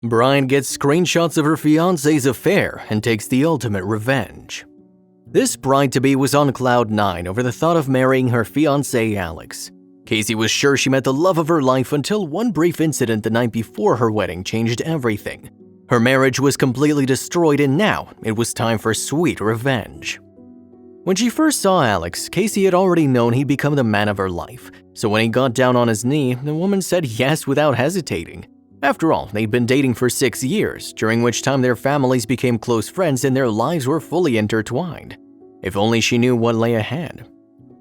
Bride gets screenshots of her fiancé's affair and takes the ultimate revenge. This bride-to-be was on cloud 9 over the thought of marrying her fiancé Alex. Casey was sure she met the love of her life until one brief incident the night before her wedding changed everything. Her marriage was completely destroyed and now it was time for sweet revenge. When she first saw Alex, Casey had already known he'd become the man of her life, so when he got down on his knee, the woman said yes without hesitating. After all, they'd been dating for 6 years, during which time their families became close friends and their lives were fully intertwined. If only she knew what lay ahead.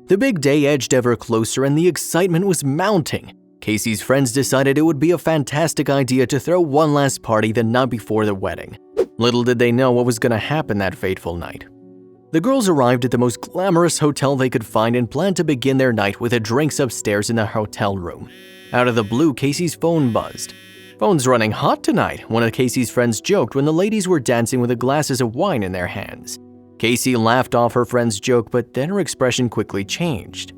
The big day edged ever closer and the excitement was mounting. Casey's friends decided it would be a fantastic idea to throw one last party the night before the wedding. Little did they know what was going to happen that fateful night. The girls arrived at the most glamorous hotel they could find and planned to begin their night with the drinks upstairs in the hotel room. Out of the blue, Casey's phone buzzed. "Phone's running hot tonight," one of Casey's friends joked when the ladies were dancing with the glasses of wine in their hands. Casey laughed off her friend's joke, but then her expression quickly changed.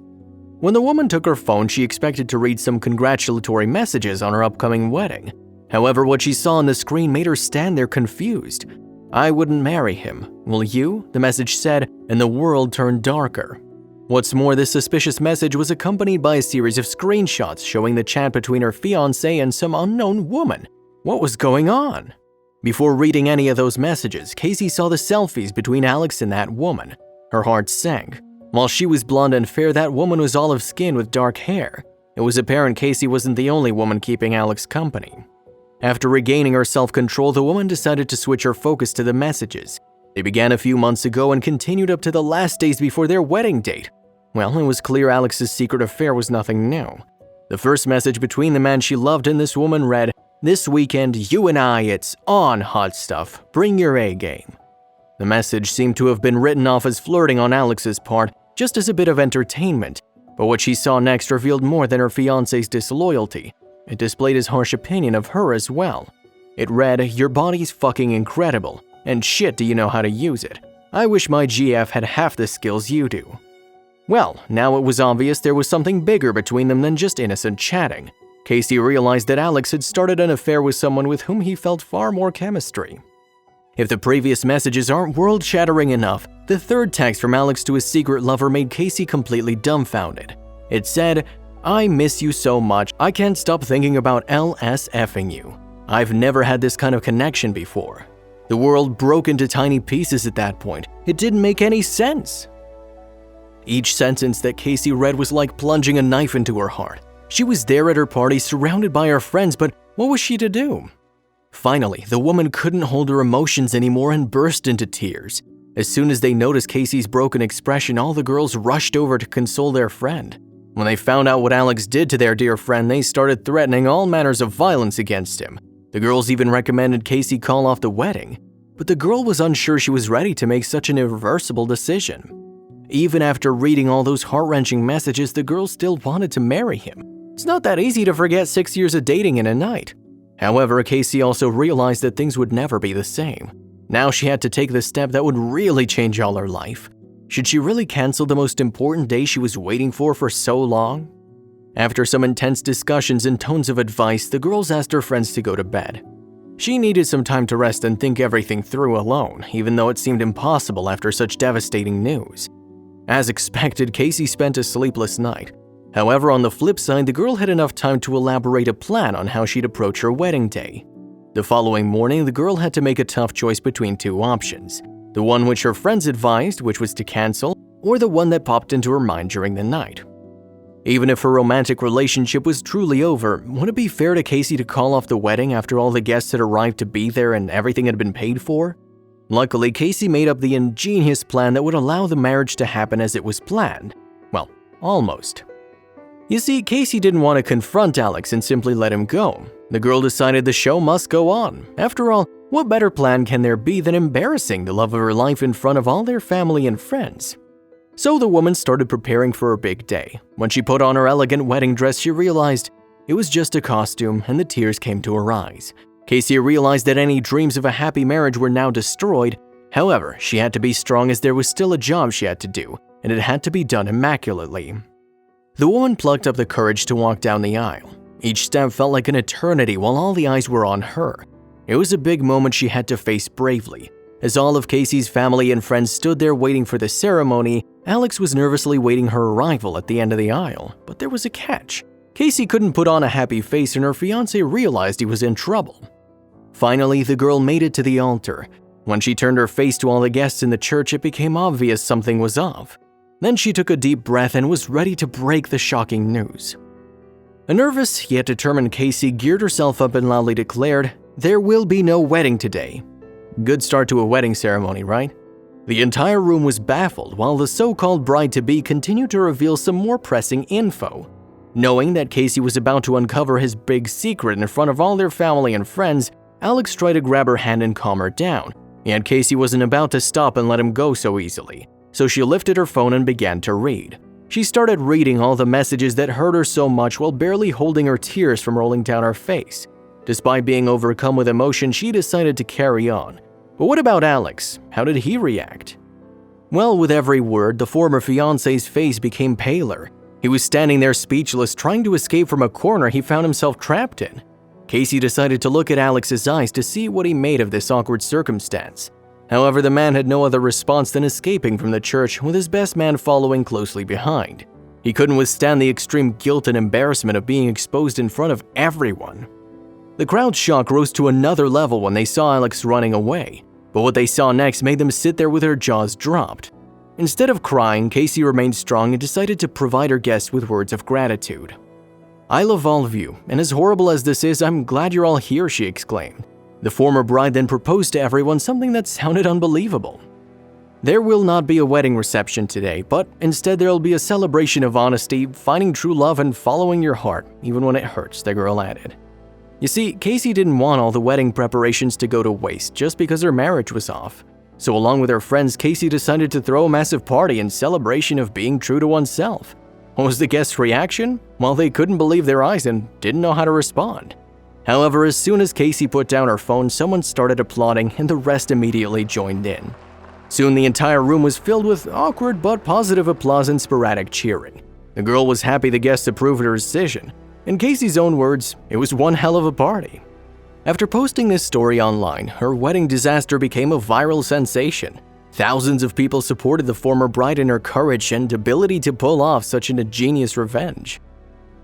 When the woman took her phone, she expected to read some congratulatory messages on her upcoming wedding. However, what she saw on the screen made her stand there confused. "I wouldn't marry him. Will you?" the message said, and the world turned darker. What's more, this suspicious message was accompanied by a series of screenshots showing the chat between her fiancé and some unknown woman. What was going on? Before reading any of those messages, Casey saw the selfies between Alex and that woman. Her heart sank. While she was blonde and fair, that woman was olive skinned with dark hair. It was apparent Casey wasn't the only woman keeping Alex company. After regaining her self-control, the woman decided to switch her focus to the messages. They began a few months ago and continued up to the last days before their wedding date. Well, it was clear Alex's secret affair was nothing new. The first message between the man she loved and this woman read, "This weekend, you and I, it's on, hot stuff. Bring your A game." The message seemed to have been written off as flirting on Alex's part, just as a bit of entertainment. But what she saw next revealed more than her fiancé's disloyalty. It displayed his harsh opinion of her as well. It read, "Your body's fucking incredible, and shit do you know how to use it. I wish my GF had half the skills you do." Well, now it was obvious there was something bigger between them than just innocent chatting. Casey realized that Alex had started an affair with someone with whom he felt far more chemistry. If the previous messages aren't world-shattering enough, the third text from Alex to his secret lover made Casey completely dumbfounded. It said, "I miss you so much, I can't stop thinking about LSFing you. I've never had this kind of connection before." The world broke into tiny pieces at that point. It didn't make any sense. Each sentence that Casey read was like plunging a knife into her heart. She was there at her party, surrounded by her friends, but what was she to do? Finally, the woman couldn't hold her emotions anymore and burst into tears. As soon as they noticed Casey's broken expression, all the girls rushed over to console their friend. When they found out what Alex did to their dear friend, they started threatening all manners of violence against him. The girls even recommended Casey call off the wedding. But the girl was unsure she was ready to make such an irreversible decision. Even after reading all those heart-wrenching messages, the girl still wanted to marry him. It's not that easy to forget 6 years of dating in a night. However, Casey also realized that things would never be the same. Now she had to take the step that would really change all her life. Should she really cancel the most important day she was waiting for so long? After some intense discussions and tones of advice, the girls asked her friends to go to bed. She needed some time to rest and think everything through alone, even though it seemed impossible after such devastating news. As expected, Casey spent a sleepless night. However, on the flip side, the girl had enough time to elaborate a plan on how she'd approach her wedding day. The following morning, the girl had to make a tough choice between two options. The one which her friends advised, which was to cancel, or the one that popped into her mind during the night. Even if her romantic relationship was truly over, would it be fair to Casey to call off the wedding after all the guests had arrived to be there and everything had been paid for? Luckily, Casey made up the ingenious plan that would allow the marriage to happen as it was planned. Well, almost. You see, Casey didn't want to confront Alex and simply let him go. The girl decided the show must go on. After all, what better plan can there be than embarrassing the love of her life in front of all their family and friends? So the woman started preparing for her big day. When she put on her elegant wedding dress, she realized it was just a costume, and the tears came to her eyes. Casey realized that any dreams of a happy marriage were now destroyed. However, she had to be strong as there was still a job she had to do, and it had to be done immaculately. The woman plucked up the courage to walk down the aisle. Each step felt like an eternity while all the eyes were on her. It was a big moment she had to face bravely. As all of Casey's family and friends stood there waiting for the ceremony, Alex was nervously waiting her arrival at the end of the aisle. But there was a catch. Casey couldn't put on a happy face and her fiancé realized he was in trouble. Finally, the girl made it to the altar. When she turned her face to all the guests in the church, it became obvious something was off. Then she took a deep breath and was ready to break the shocking news. A nervous yet determined Casey geared herself up and loudly declared, "There will be no wedding today." Good start to a wedding ceremony, right? The entire room was baffled while the so-called bride-to-be continued to reveal some more pressing info. Knowing that Casey was about to uncover his big secret in front of all their family and friends, Alex tried to grab her hand and calm her down. Yet Casey wasn't about to stop and let him go so easily, so she lifted her phone and began to read. She started reading all the messages that hurt her so much while barely holding her tears from rolling down her face. Despite being overcome with emotion, she decided to carry on. But what about Alex? How did he react? Well, with every word, the former fiancé's face became paler. He was standing there speechless, trying to escape from a corner he found himself trapped in. Casey decided to look at Alex's eyes to see what he made of this awkward circumstance. However, the man had no other response than escaping from the church with his best man following closely behind. He couldn't withstand the extreme guilt and embarrassment of being exposed in front of everyone. The crowd's shock rose to another level when they saw Alex running away, but what they saw next made them sit there with their jaws dropped. Instead of crying, Casey remained strong and decided to provide her guests with words of gratitude. "I love all of you, and as horrible as this is, I'm glad you're all here," she exclaimed. The former bride then proposed to everyone something that sounded unbelievable. "There will not be a wedding reception today, but instead there will be a celebration of honesty, finding true love, and following your heart, even when it hurts," the girl added. You see, Casey didn't want all the wedding preparations to go to waste just because her marriage was off. So along with her friends, Casey decided to throw a massive party in celebration of being true to oneself. What was the guests' reaction? Well, they couldn't believe their eyes and didn't know how to respond. However, as soon as Casey put down her phone, someone started applauding and the rest immediately joined in. Soon the entire room was filled with awkward but positive applause and sporadic cheering. The girl was happy the guests approved her decision. In Casey's own words, it was one hell of a party. After posting this story online, her wedding disaster became a viral sensation. Thousands of people supported the former bride in her courage and ability to pull off such an ingenious revenge.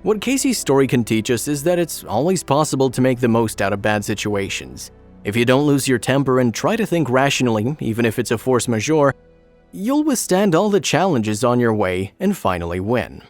What Casey's story can teach us is that it's always possible to make the most out of bad situations. If you don't lose your temper and try to think rationally, even if it's a force majeure, you'll withstand all the challenges on your way and finally win.